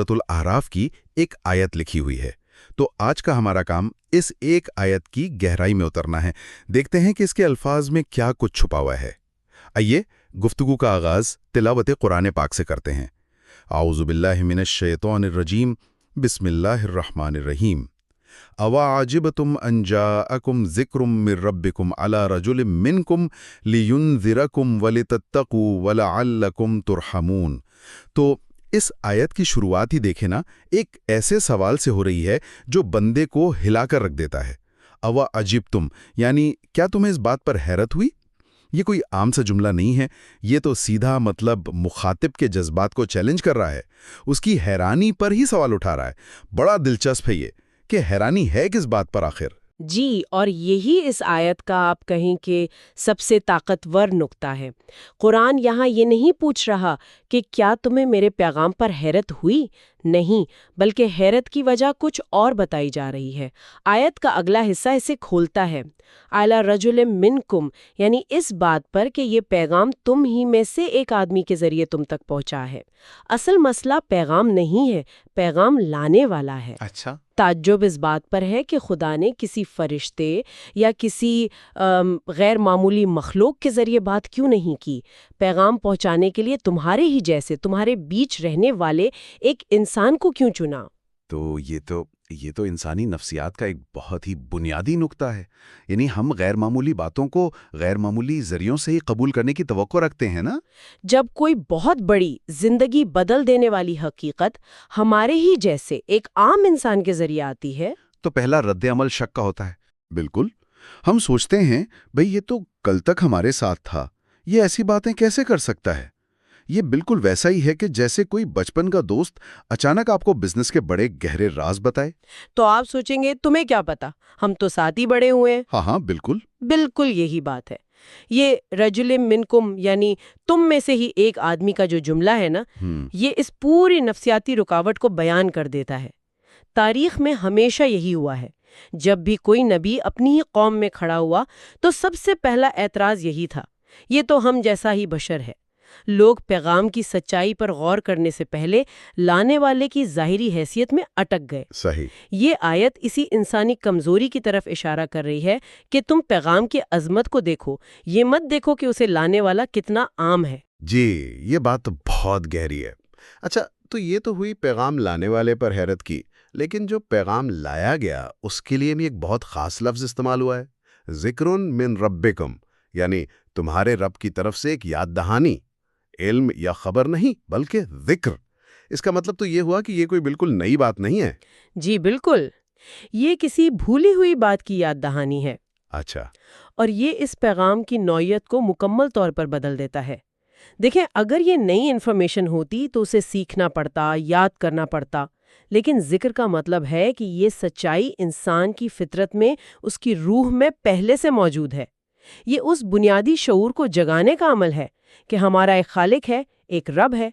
सूरतुल आराफ की एक आयत लिखी हुई है। तो आज का हमारा काम इस एक आयत की गहराई में उतरना है। देखते हैं कि इसके अल्फाज में क्या कुछ छुपा हुआ है। आइए गुफ्तगू का आगाज तिलावत कुरान पाक से करते हैं। आऊज़ु बिल्लाहि मिनश शैतानिर रजीम, बिस्मिल्लाहिर्रहमानिर रहीम। अवाजिबतुम अन जाअकुम ज़िक्रुम मिर रब्बिकुम अला रजुलिम मिनकुम लियुनज़िरकुम वलितत्तकू वलअल्लकुम तुरहमून। तो इस आयत की शुरुआत ही देखें ना, एक ऐसे सवाल से हो रही है जो बंदे को हिलाकर रख देता है। अवा अजिबतुम यानी क्या तुम्हें इस बात पर हैरत हुई? ये कोई आम सा जुमला नहीं है। ये तो सीधा मतलब मुखातिब के जज्बात को चैलेंज कर रहा है, उसकी हैरानी पर ही सवाल उठा रहा है। बड़ा दिलचस्प है ये कि हैरानी है किस बात पर आखिर। जी, और यही इस आयत का आप कहें कि सबसे ताकतवर नुक्ता है। कुरान यहाँ ये नहीं पूछ रहा कि क्या तुम्हें मेरे पैगाम पर हैरत हुई, नहीं, बल्कि हैरत की वजह कुछ और बताई जा रही है। आयत का अगला हिस्सा इसे खोलता है। आला रजुलिम मिनकुम, यानी इस बात पर कि ये पैगाम तुम ही में से एक आदमी के जरिए तुम तक पहुंचा है। असल मसला पैगाम नहीं है, पैगाम लाने वाला है। अच्छा, ताज्जुब इस बात पर है कि खुदा ने किसी फरिश्ते या किसी गैर मामूली मखलूक के जरिए बात क्यों नहीं की। पैगाम पहुंचाने के लिए तुम्हारे ही जैसे, तुम्हारे बीच रहने वाले एक इंसान को क्यों चुना? तो ये तो इंसानी नफ्सियात का एक बहुत ही बुनियादी नुक्ता है। यानी हम गैर मामूली बातों को गैर मामूली जरियों से ही कबूल करने की तवक्को रखते हैं ना। जब कोई बहुत बड़ी जिंदगी बदल देने वाली हकीकत हमारे ही जैसे एक आम इंसान के जरिए आती है, तो पहला रद्द अमल शक का होता है। बिल्कुल, हम सोचते हैं भाई ये तो कल तक हमारे साथ था, ये ऐसी बातें कैसे कर सकता है। ये बिल्कुल वैसा ही है कि जैसे कोई बचपन का दोस्त अचानक आपको बिजनेस के बड़े गहरे राज बताए। तो आप सोचेंगे तुम्हें क्या पता, हम तो साथ ही बड़े हुए हैं। हाँ हाँ, बिल्कुल। बिल्कुल यही बात है। ये रजुलिम मिनकुम यानी तुम में से ही एक आदमी का जो जुमला है ना, ये इस पूरी नफ्सियाती रुकावट को बयान कर देता है। तारीख में हमेशा यही हुआ है। जब भी कोई नबी अपनी ही कौम में खड़ा हुआ तो सबसे पहला ऐतराज यही था, ये तो हम जैसा ही बशर है। लोग पैगाम की सच्चाई पर गौर करने से पहले लाने वाले की ज़ाहिरी हैसियत में अटक गए। सही। ये आयत इसी इंसानी कमजोरी की तरफ इशारा कर रही है कि तुम पैगाम की अजमत को देखो, ये मत देखो कि उसे लाने वाला कितना आम है। जी, ये बात तो बहुत गहरी है। अच्छा, तो ये तो हुई पैगाम लाने वाले पर हैरत की, लेकिन जो पैगाम लाया गया उसके लिए भी एक बहुत खास लफ्ज़ इस्तेमाल हुआ है, ज़िक्रुन मिन रब्बिकुम, यानी तुम्हारे रब की तरफ से एक याद दहानी। इल्म या खबर नहीं, बल्कि ज़िक्र। इसका मतलब तो ये हुआ कि ये कोई बिल्कुल नई बात नहीं है। जी बिल्कुल, ये किसी भूली हुई बात की याद दहानी है। अच्छा। और ये इस पैगाम की नौयत को मुकम्मल तौर पर बदल देता है। देखें, अगर ये नई इन्फॉर्मेशन होती तो उसे सीखना पड़ता, याद करना पड़ता, लेकिन जिक्र का मतलब है कि ये सच्चाई इंसान की फितरत में, उसकी रूह में पहले से मौजूद है। ये उस बुनियादी शऊर को जगाने का अमल है कि हमारा एक खालिक है, एक रब है।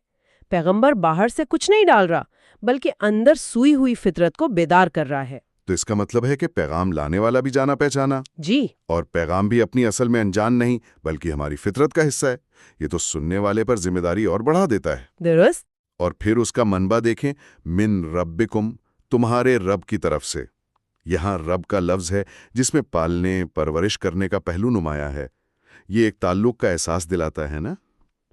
पैगंबर बाहर से कुछ नहीं डाल रहा, बल्कि अंदर सूई हुई फितरत को बेदार कर रहा है। तो इसका मतलब है कि पैगाम लाने वाला भी जाना पहचाना, जी, और पैगाम भी अपनी असल में अनजान नहीं बल्कि हमारी फितरत का हिस्सा है। ये तो सुनने वाले पर जिम्मेदारी और बढ़ा देता है। दुरुस्त। और फिर उसका मनबा देखें, मिन रब्बिकुम, तुम्हारे रब की तरफ से। यहाँ रब का लफ्ज़ है जिसमें पालने परवरिश करने का पहलू नुमाया है। ये एक ताल्लुक का एहसास दिलाता है ना।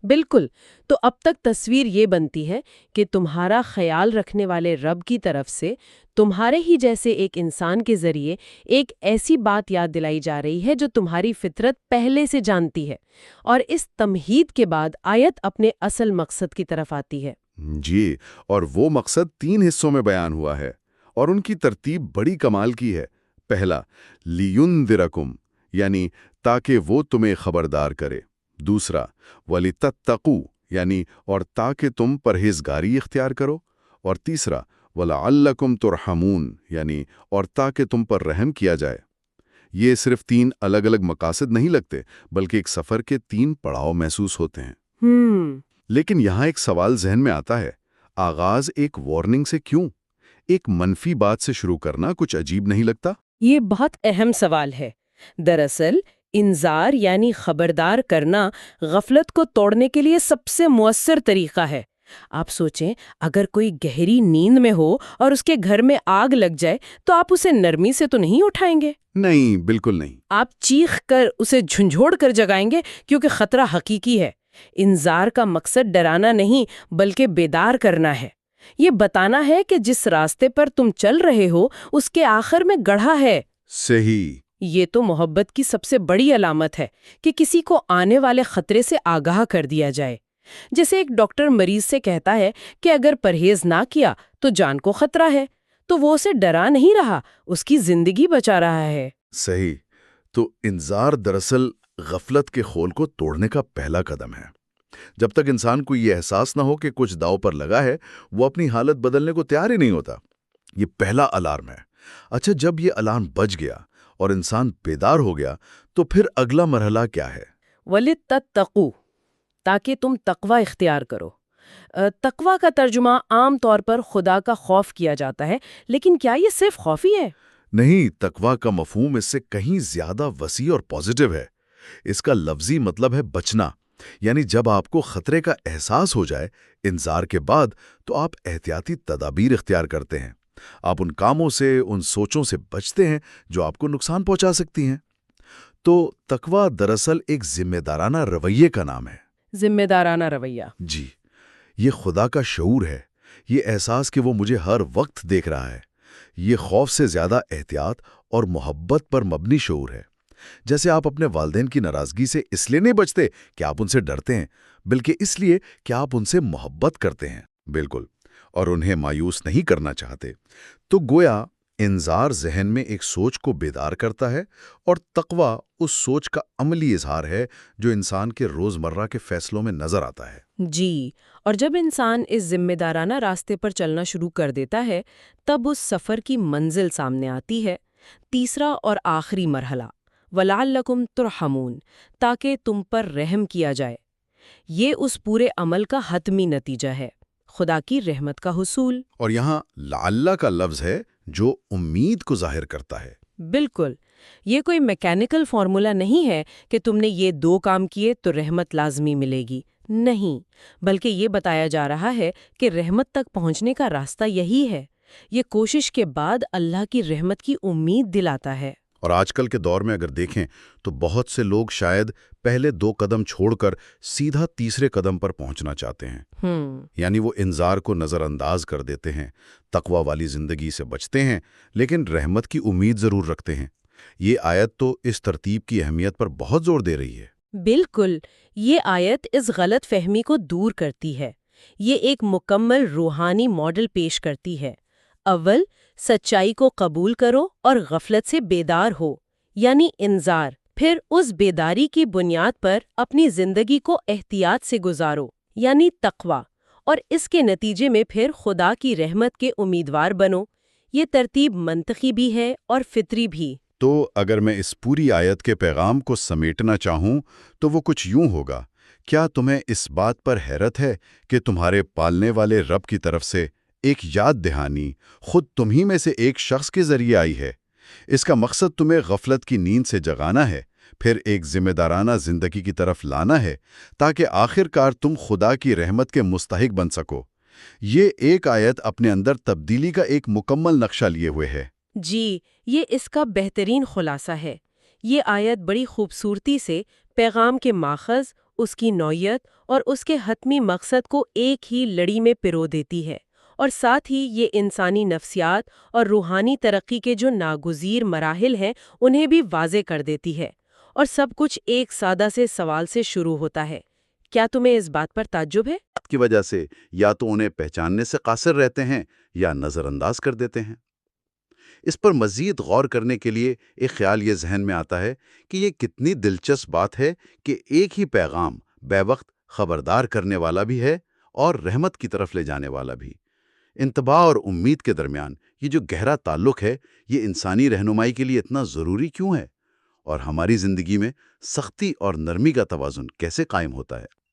बिल्कुल। तो अब तक तस्वीर ये बनती है कि तुम्हारा ख्याल रखने वाले रब की तरफ से तुम्हारे ही जैसे एक इंसान के जरिए एक ऐसी बात याद दिलाई जा रही है जो तुम्हारी फितरत पहले से जानती है। और इस तमहीद के बाद आयत अपने असल मकसद की तरफ आती है। जी, और वो मकसद 3 हिस्सों में बयान हुआ है और उनकी तरतीब बड़ी कमाल की है। पहला, लियुनदिरकुम, यानी ताकि वो तुम्हें खबरदार करे। दूसरा, वलितत्तकू, यानी और ताकि तुम परहेजगारी इख्तियार करो। और तीसरा, वलअल्लकुम तुरहमून, यानी और ताकि तुम पर रहम किया जाए। ये सिर्फ 3 अलग अलग मकासद नहीं लगते, बल्कि एक सफ़र के 3 पड़ाव महसूस होते हैं। लेकिन यहाँ एक सवाल जहन में आता है, आगाज एक वार्निंग से क्यों? एक मनफी बात से शुरू करना कुछ अजीब नहीं लगता? ये बहुत अहम सवाल है। दरअसल इंजार यानी खबरदार करना गफलत को तोड़ने के लिए सबसे मुअस्सर तरीका है। آپ سوچیں اگر کوئی گہری نیند میں ہو اور اس کے گھر میں آگ لگ جائے تو آپ اسے نرمی سے تو نہیں اٹھائیں گے، نہیں، بالکل نہیں۔ آپ چیخ کر اسے جھنجھوڑ کر جگائیں گے کیونکہ خطرہ حقیقی ہے۔ انذار کا مقصد ڈرانا نہیں بلکہ بیدار کرنا ہے، یہ بتانا ہے کہ جس راستے پر تم چل رہے ہو اس کے آخر میں گڑھا ہے۔ صحیح۔ یہ تو محبت کی سب سے بڑی علامت ہے کہ کسی کو آنے والے خطرے سے آگاہ کر دیا جائے۔ جیسے ایک ڈاکٹر مریض سے کہتا ہے کہ اگر پرہیز نہ کیا تو جان کو خطرہ ہے، تو وہ اسے ڈرا نہیں رہا، اس کی زندگی بچا رہا ہے۔ صحیح۔ تو انذار دراصل غفلت کے خول کو توڑنے کا پہلا قدم ہے۔ جب تک انسان کو یہ احساس نہ ہو کہ کچھ داؤ پر لگا ہے، وہ اپنی حالت بدلنے کو تیار ہی نہیں ہوتا۔ یہ پہلا الارم ہے۔ اچھا، جب یہ الارم بج گیا اور انسان بیدار ہو گیا تو پھر اگلا مرحلہ کیا ہے؟ وَلِتَّقُوا، تاکہ تم تقوی اختیار کرو۔ تقوی کا ترجمہ عام طور پر خدا کا خوف کیا جاتا ہے، لیکن کیا یہ صرف خوف ہی ہے؟ نہیں، تقویٰ کا مفہوم اس سے کہیں زیادہ وسیع اور پازیٹیو ہے۔ اس کا لفظی مطلب ہے بچنا، یعنی جب آپ کو خطرے کا احساس ہو جائے انذار کے بعد تو آپ احتیاطی تدابیر اختیار کرتے ہیں۔ آپ ان کاموں سے، ان سوچوں سے بچتے ہیں جو آپ کو نقصان پہنچا سکتی ہیں۔ تو تقویٰ دراصل ایک ذمہ دارانہ رویے کا نام ہے۔ ذمہ دارانہ رویہ۔ جی، یہ خدا کا شعور ہے، یہ احساس کہ وہ مجھے ہر وقت دیکھ رہا ہے۔ یہ خوف سے زیادہ احتیاط اور محبت پر مبنی شعور ہے۔ جیسے آپ اپنے والدین کی ناراضگی سے اس لیے نہیں بچتے کہ آپ ان سے ڈرتے ہیں، بلکہ اس لیے کہ آپ ان سے محبت کرتے ہیں، بالکل، اور انہیں مایوس نہیں کرنا چاہتے۔ تو گویا انذار ذہن میں ایک سوچ کو بیدار کرتا ہے، اور تقویٰ اس سوچ کا عملی اظہار ہے جو انسان کے روزمرہ کے فیصلوں میں نظر آتا ہے۔ جی، اور جب انسان اس ذمہ دارانہ راستے پر چلنا شروع کر دیتا ہے تب اس سفر کی منزل سامنے آتی ہے۔ تیسرا اور آخری مرحلہ، وَلَعَلَّكُمْ تُرْحَمُونَ، تاکہ تم پر رحم کیا جائے۔ یہ اس پورے عمل کا حتمی نتیجہ ہے، خدا کی رحمت کا حصول۔ اور یہاں لعل کا لفظ ہے جو امید کو ظاہر کرتا ہے۔ بالکل، یہ کوئی میکینیکل فارمولا نہیں ہے کہ تم نے یہ 2 کام کیے تو رحمت لازمی ملے گی، نہیں، بلکہ یہ بتایا جا رہا ہے کہ رحمت تک پہنچنے کا راستہ یہی ہے۔ یہ کوشش کے بعد اللہ کی رحمت کی امید دلاتا ہے۔ اور آج کل کے دور میں اگر دیکھیں تو بہت سے لوگ شاید پہلے 2 قدم چھوڑ کر سیدھا تیسرے قدم پر پہنچنا چاہتے ہیں۔ یعنی وہ انذار کو نظر انداز کر دیتے ہیں، تقویٰ والی زندگی سے بچتے ہیں، لیکن رحمت کی امید ضرور رکھتے ہیں۔ یہ آیت تو اس ترتیب کی اہمیت پر بہت زور دے رہی ہے۔ بالکل، یہ آیت اس غلط فہمی کو دور کرتی ہے۔ یہ ایک مکمل روحانی ماڈل پیش کرتی ہے۔ اول، سچائی کو قبول کرو اور غفلت سے بیدار ہو، یعنی انذار۔ پھر اس بیداری کی بنیاد پر اپنی زندگی کو احتیاط سے گزارو، یعنی تقویٰ، اور اس کے نتیجے میں پھر خدا کی رحمت کے امیدوار بنو۔ یہ ترتیب منطقی بھی ہے اور فطری بھی۔ تو اگر میں اس پوری آیت کے پیغام کو سمیٹنا چاہوں تو وہ کچھ یوں ہوگا: کیا تمہیں اس بات پر حیرت ہے کہ تمہارے پالنے والے رب کی طرف سے ایک یاد دہانی خود تمہیں میں سے ایک شخص کے ذریعے آئی ہے؟ اس کا مقصد تمہیں غفلت کی نیند سے جگانا ہے، پھر ایک ذمہ دارانہ زندگی کی طرف لانا ہے، تاکہ آخر کار تم خدا کی رحمت کے مستحق بن سکو۔ یہ ایک آیت اپنے اندر تبدیلی کا ایک مکمل نقشہ لیے ہوئے ہے۔ جی، یہ اس کا بہترین خلاصہ ہے۔ یہ آیت بڑی خوبصورتی سے پیغام کے ماخذ، اس کی نوعیت اور اس کے حتمی مقصد کو ایک ہی لڑی میں پرو دیتی ہے، اور ساتھ ہی یہ انسانی نفسیات اور روحانی ترقی کے جو ناگزیر مراحل ہیں انہیں بھی واضح کر دیتی ہے۔ اور سب کچھ ایک سادہ سے سوال سے شروع ہوتا ہے۔ کیا تمہیں اس بات پر تعجب ہے؟ کی وجہ سے یا تو انہیں پہچاننے سے قاصر رہتے ہیں یا نظر انداز کر دیتے ہیں۔ اس پر مزید غور کرنے کے لیے ایک خیال یہ ذہن میں آتا ہے کہ یہ کتنی دلچسپ بات ہے کہ ایک ہی پیغام بے وقت خبردار کرنے والا بھی ہے اور رحمت کی طرف لے جانے والا بھی۔ انتباہ اور امید کے درمیان یہ جو گہرا تعلق ہے، یہ انسانی رہنمائی کے لیے اتنا ضروری کیوں ہے؟ اور ہماری زندگی میں سختی اور نرمی کا توازن کیسے قائم ہوتا ہے؟